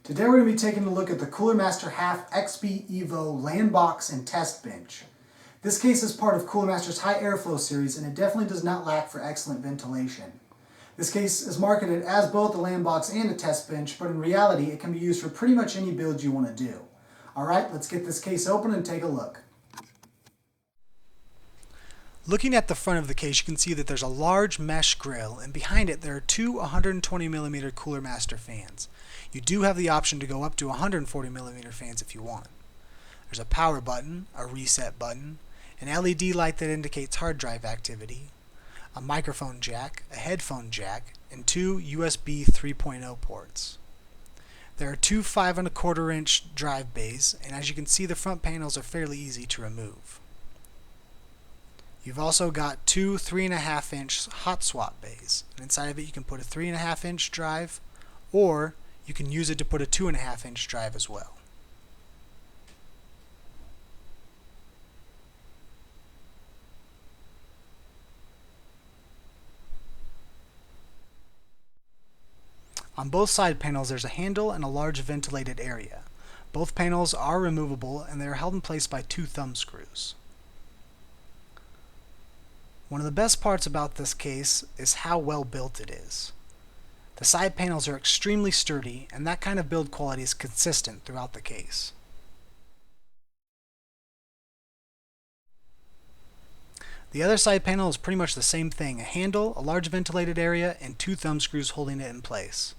Today we're going to be taking a look at the Cooler Master HAF XB EVO land box and test bench. This case is part of Cooler Master's high airflow series, and it definitely does not lack for excellent ventilation. This case is marketed as both a land box and a test bench, but in reality it can be used for pretty much any build you want to do. Alright, let's get this case open and take a look. Looking at the front of the case, you can see that there's a large mesh grill, and behind it there are two 120mm Cooler Master fans. You do have the option to go up to 140mm fans if you want. There's a power button, a reset button, an LED light that indicates hard drive activity, a microphone jack, a headphone jack, and two USB 3.0 ports. There are two 5 1/4 inch drive bays, and as you can see, the front panels are fairly easy to remove. You've also got two 3.5 inch hot swap bays, and inside of it you can put a 3.5 inch drive, or you can use it to put a 2.5 inch drive as well. On both side panels there's a handle and a large ventilated area. Both panels are removable, and they are held in place by two thumb screws. One of the best parts about this case is how well built it is. The side panels are extremely sturdy, and that kind of build quality is consistent throughout the case. The other side panel is pretty much the same thing: a handle, a large ventilated area, and two thumb screws holding it in place.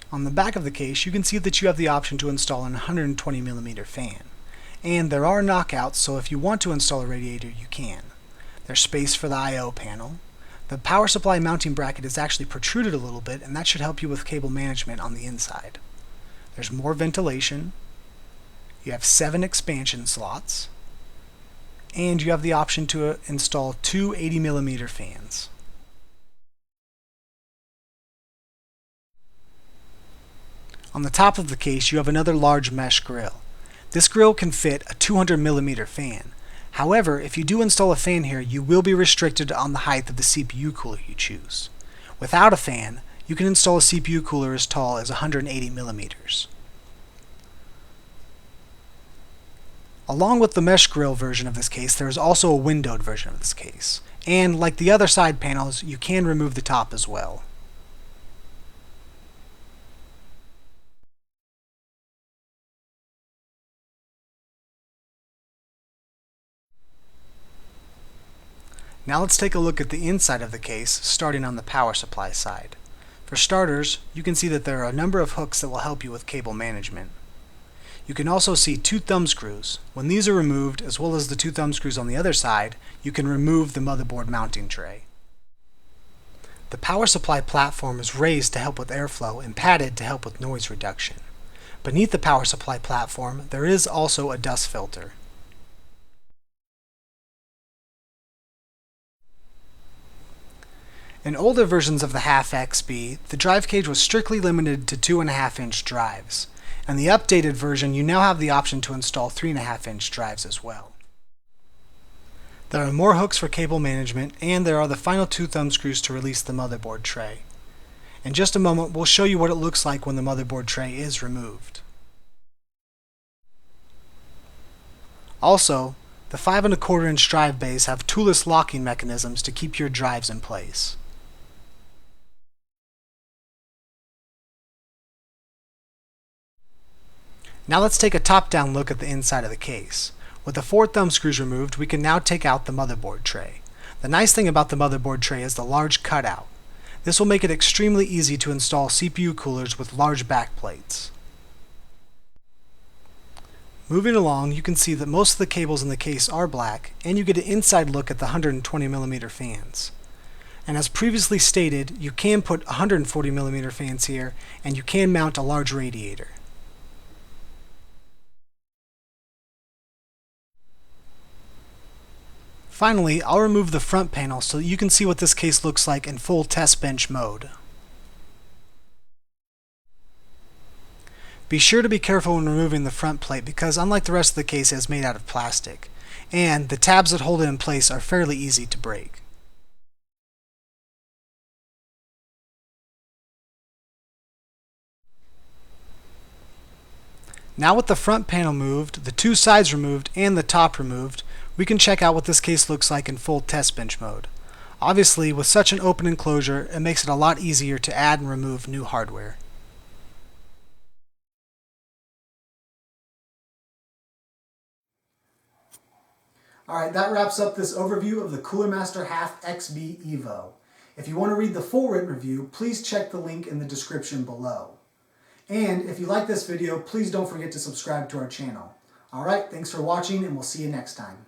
On the back of the case, you can see that you have the option to install an 120mm fan. And there are knockouts, so if you want to install a radiator, you can. There's space for the I/O panel. The power supply mounting bracket is actually protruded a little bit, and that should help you with cable management on the inside. There's more ventilation. You have 7 expansion slots. And you have the option to install two 80mm fans. On the top of the case, you have another large mesh grill. This grill can fit a 200mm fan. However, if you do install a fan here, you will be restricted on the height of the CPU cooler you choose. Without a fan, you can install a CPU cooler as tall as 180mm. Along with the mesh grill version of this case, there is also a windowed version of this case. And like the other side panels, you can remove the top as well. Now let's take a look at the inside of the case, starting on the power supply side. For starters, you can see that there are a number of hooks that will help you with cable management. You can also see two thumb screws. When these are removed, as well as the two thumb screws on the other side, you can remove the motherboard mounting tray. The power supply platform is raised to help with airflow and padded to help with noise reduction. Beneath the power supply platform, there is also a dust filter. In older versions of the HAF XB, the drive cage was strictly limited to 2.5 inch drives. In the updated version, you now have the option to install 3.5 inch drives as well. There are more hooks for cable management, and there are the final two thumb screws to release the motherboard tray. In just a moment, we'll show you what it looks like when the motherboard tray is removed. Also, the 5 1/4 inch drive bays have toolless locking mechanisms to keep your drives in place. Now let's take a top-down look at the inside of the case. With the 4 thumb screws removed, we can now take out the motherboard tray. The nice thing about the motherboard tray is the large cutout. This will make it extremely easy to install CPU coolers with large back plates. Moving along, you can see that most of the cables in the case are black, and you get an inside look at the 120mm fans. And as previously stated, you can put 140mm fans here, and you can mount a large radiator. Finally, I'll remove the front panel so that you can see what this case looks like in full test bench mode. Be sure to be careful when removing the front plate because unlike the rest of the case, it is made out of plastic, and the tabs that hold it in place are fairly easy to break. Now with the front panel moved, the two sides removed, and the top removed, we can check out what this case looks like in full test bench mode. Obviously, with such an open enclosure, it makes it a lot easier to add and remove new hardware. Alright, that wraps up this overview of the Cooler Master HAF XB EVO. If you want to read the full written review, please check the link in the description below. And if you like this video, please don't forget to subscribe to our channel. Alright, thanks for watching and we'll see you next time.